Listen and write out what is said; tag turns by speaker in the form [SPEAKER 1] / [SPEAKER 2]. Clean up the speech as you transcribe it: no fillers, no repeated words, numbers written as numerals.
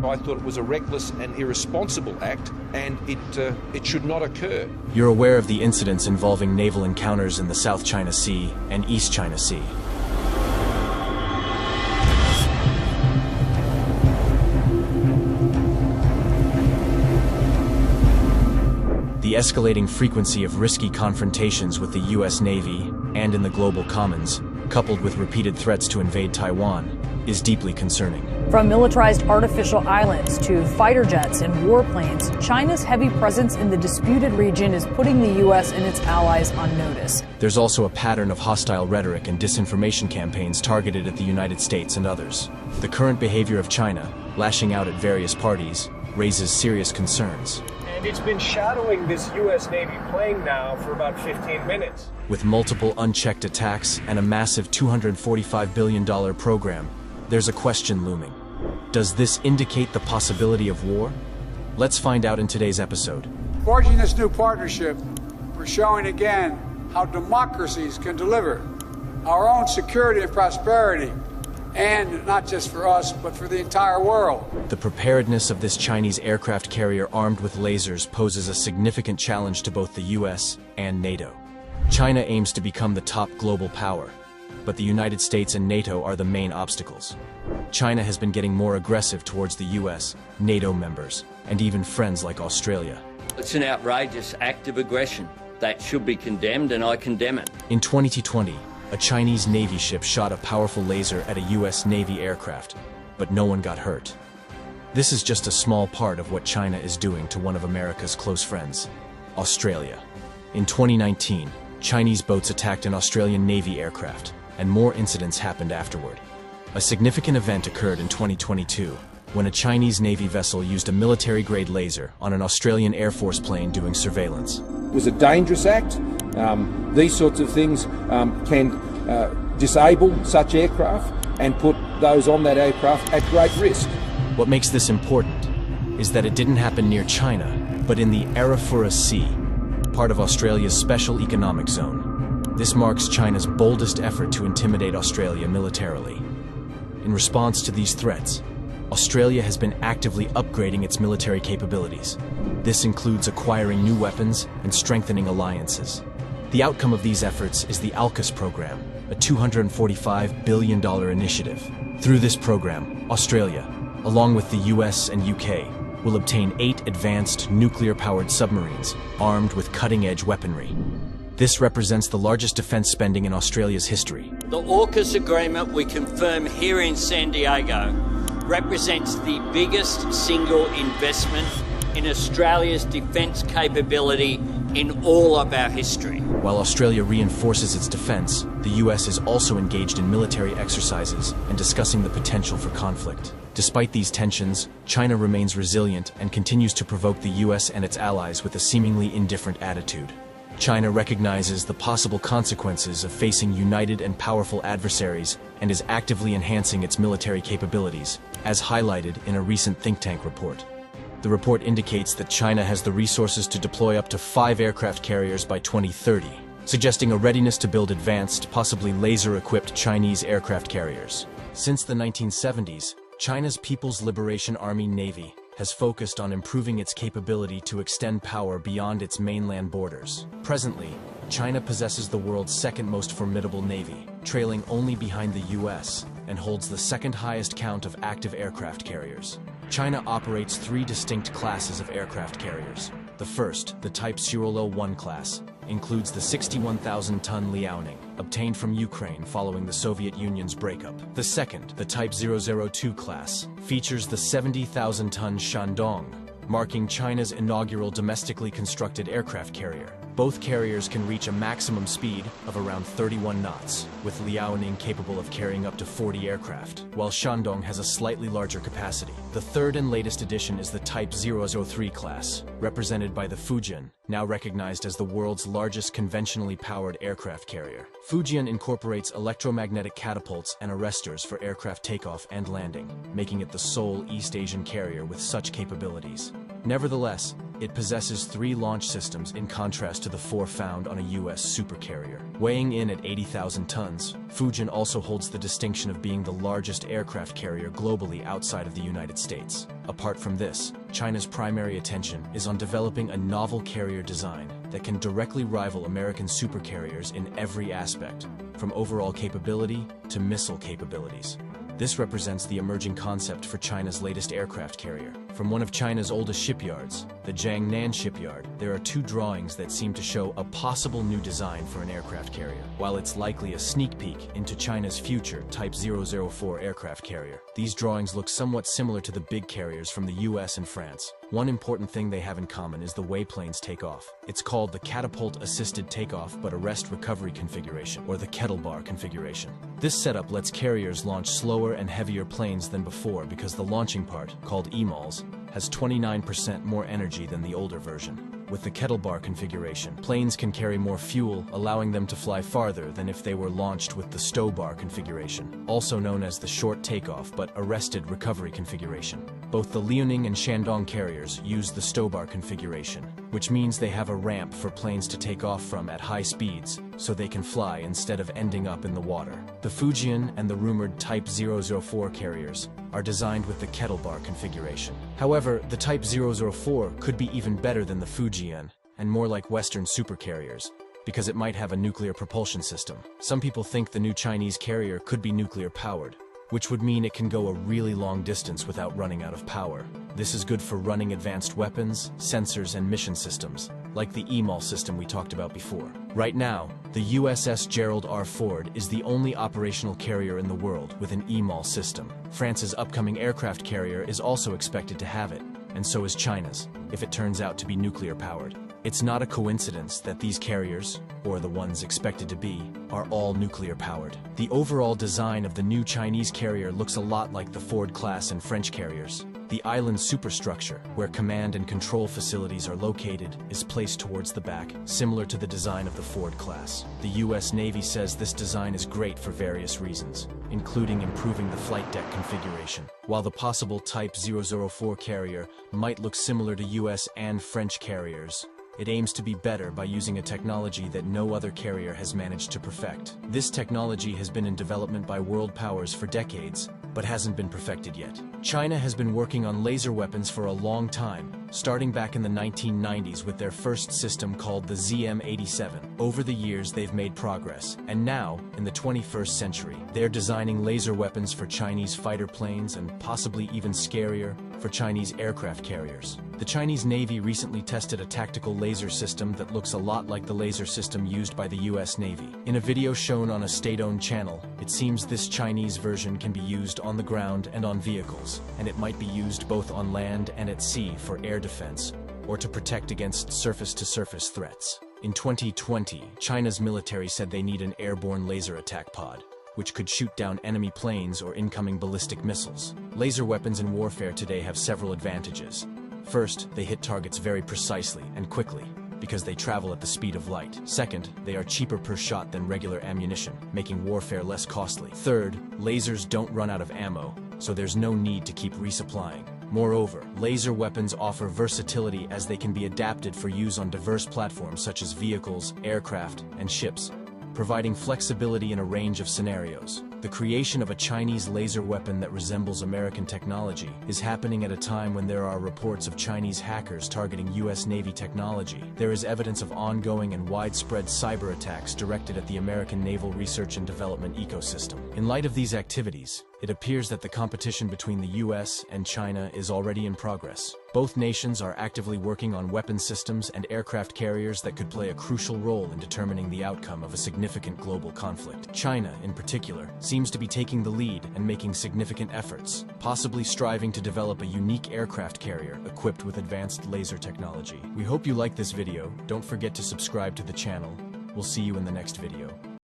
[SPEAKER 1] I thought it was a reckless and irresponsible act, and it should not occur.
[SPEAKER 2] You're aware of the incidents involving naval encounters in the South China Sea and East China Sea. The escalating frequency of risky confrontations with the U.S. Navy and in the global commons, coupled with repeated threats to invade Taiwan, is deeply concerning.
[SPEAKER 3] From militarized artificial islands to fighter jets and warplanes, China's heavy presence in the disputed region is putting the U.S. and its allies on notice.
[SPEAKER 2] There's also a pattern of hostile rhetoric and disinformation campaigns targeted at the United States and others. The current behavior of China, lashing out at various parties, raises serious concerns.
[SPEAKER 4] And it's been shadowing this U.S. Navy plane now for about 15 minutes.
[SPEAKER 2] With multiple unchecked attacks and a massive $245 billion program, there's a question looming. Does this indicate the possibility of war? Let's find out in today's episode.
[SPEAKER 5] Forging this new partnership, we're showing again how democracies can deliver our own security and prosperity, and not just for us, but for the entire world.
[SPEAKER 2] The preparedness of this Chinese aircraft carrier armed with lasers poses a significant challenge to both the US and NATO. China aims to become the top global power, but the United States and NATO are the main obstacles. China has been getting more aggressive towards the US, NATO members, and even friends like Australia.
[SPEAKER 6] It's an outrageous act of aggression that should be condemned, and I condemn it.
[SPEAKER 2] In 2020, a Chinese Navy ship shot a powerful laser at a US Navy aircraft, but no one got hurt. This is just a small part of what China is doing to one of America's close friends, Australia. In 2019, Chinese boats attacked an Australian Navy aircraft, and more incidents happened afterward. A significant event occurred in 2022, when a Chinese Navy vessel used a military-grade laser on an Australian Air Force plane doing surveillance.
[SPEAKER 1] It was a dangerous act. These sorts of things can disable such aircraft and put those on that aircraft at great risk.
[SPEAKER 2] What makes this important is that it didn't happen near China, but in the Arafura Sea, part of Australia's special economic zone. This marks China's boldest effort to intimidate Australia militarily. In response to these threats, Australia has been actively upgrading its military capabilities. This includes acquiring new weapons and strengthening alliances. The outcome of these efforts is the AUKUS program, a $245 billion initiative. Through this program, Australia, along with the US and UK, will obtain 8 advanced nuclear-powered submarines armed with cutting-edge weaponry. This represents the largest defense spending in Australia's history.
[SPEAKER 6] The AUKUS agreement we confirm here in San Diego represents the biggest single investment in Australia's defence capability in all of our history.
[SPEAKER 2] While Australia reinforces its defence, the US is also engaged in military exercises and discussing the potential for conflict. Despite these tensions, China remains resilient and continues to provoke the US and its allies with a seemingly indifferent attitude. China recognizes the possible consequences of facing united and powerful adversaries and is actively enhancing its military capabilities, as highlighted in a recent think tank report. The report indicates that China has the resources to deploy up to 5 aircraft carriers by 2030, suggesting a readiness to build advanced, possibly laser-equipped Chinese aircraft carriers. Since the 1970s, China's People's Liberation Army Navy has focused on improving its capability to extend power beyond its mainland borders. Presently, China possesses the world's second most formidable navy, trailing only behind the US, and holds the second highest count of active aircraft carriers. China operates 3 distinct classes of aircraft carriers. The first, the Type 001 class, includes the 61,000-ton Liaoning, obtained from Ukraine following the Soviet Union's breakup. The second, the Type 002 class, features the 70,000-ton Shandong, marking China's inaugural domestically constructed aircraft carrier. Both carriers can reach a maximum speed of around 31 knots, with Liaoning capable of carrying up to 40 aircraft, while Shandong has a slightly larger capacity. The third and latest addition is the Type 003 class, represented by the Fujian, now recognized as the world's largest conventionally powered aircraft carrier. Fujian incorporates electromagnetic catapults and arresters for aircraft takeoff and landing, making it the sole East Asian carrier with such capabilities. Nevertheless, It possesses 3 launch systems in contrast to the 4 found on a U.S. supercarrier. Weighing in at 80,000 tons, Fujian also holds the distinction of being the largest aircraft carrier globally outside of the United States. Apart from this, China's primary attention is on developing a novel carrier design that can directly rival American supercarriers in every aspect, from overall capability to missile capabilities. This represents the emerging concept for China's latest aircraft carrier. From one of China's oldest shipyards, the Jiangnan shipyard, there are 2 drawings that seem to show a possible new design for an aircraft carrier. While it's likely a sneak peek into China's future Type 004 aircraft carrier, these drawings look somewhat similar to the big carriers from the US and France. One important thing they have in common is the way planes take off. It's called the catapult-assisted takeoff but arrest recovery configuration, or the kettle bar configuration. This setup lets carriers launch slower and heavier planes than before because the launching part, called EMALS, has 29% more energy than the older version. With the kettle bar configuration, planes can carry more fuel, allowing them to fly farther than if they were launched with the stow bar configuration, also known as the short takeoff but arrested recovery configuration. Both the Liaoning and Shandong carriers use the stow bar configuration, which means they have a ramp for planes to take off from at high speeds, so they can fly instead of ending up in the water. The Fujian and the rumored Type 004 carriers are designed with the kettle bar configuration. However, the Type 004 could be even better than the Fujian, and more like Western supercarriers, because it might have a nuclear propulsion system. Some people think the new Chinese carrier could be nuclear powered, which would mean it can go a really long distance without running out of power. This is good for running advanced weapons, sensors, and mission systems, like the EMAL system we talked about before. Right now, the USS Gerald R. Ford is the only operational carrier in the world with an EMAL system. France's upcoming aircraft carrier is also expected to have it, and so is China's, if it turns out to be nuclear powered. It's not a coincidence that these carriers, or the ones expected to be, are all nuclear powered. The overall design of the new Chinese carrier looks a lot like the Ford class and French carriers. The island superstructure, where command and control facilities are located, is placed towards the back, similar to the design of the Ford class. The US Navy says this design is great for various reasons, including improving the flight deck configuration. While the possible Type 004 carrier might look similar to US and French carriers, it aims to be better by using a technology that no other carrier has managed to perfect. This technology has been in development by world powers for decades, but hasn't been perfected yet. China has been working on laser weapons for a long time, starting back in the 1990s with their first system called the ZM-87. Over the years, they've made progress, and now, in the 21st century, they're designing laser weapons for Chinese fighter planes and possibly even scarier, for Chinese aircraft carriers. The Chinese Navy recently tested a tactical laser system that looks a lot like the laser system used by the US Navy. In a video shown on a state-owned channel, it seems this Chinese version can be used on the ground and on vehicles, and it might be used both on land and at sea for air defense, or to protect against surface-to-surface threats. In 2020, China's military said they need an airborne laser attack pod, which could shoot down enemy planes or incoming ballistic missiles. Laser weapons in warfare today have several advantages. First, they hit targets very precisely and quickly, because they travel at the speed of light. Second, they are cheaper per shot than regular ammunition, making warfare less costly. Third, lasers don't run out of ammo, so there's no need to keep resupplying. Moreover, laser weapons offer versatility as they can be adapted for use on diverse platforms such as vehicles, aircraft, and ships, providing flexibility in a range of scenarios. The creation of a Chinese laser weapon that resembles American technology is happening at a time when there are reports of Chinese hackers targeting US Navy technology. There is evidence of ongoing and widespread cyber attacks directed at the American naval research and development ecosystem. In light of these activities, it appears that the competition between the US and China is already in progress. Both nations are actively working on weapon systems and aircraft carriers that could play a crucial role in determining the outcome of a significant global conflict. China, in particular, seems to be taking the lead and making significant efforts, possibly striving to develop a unique aircraft carrier equipped with advanced laser technology. We hope you like this video. Don't forget to subscribe to the channel. We'll see you in the next video.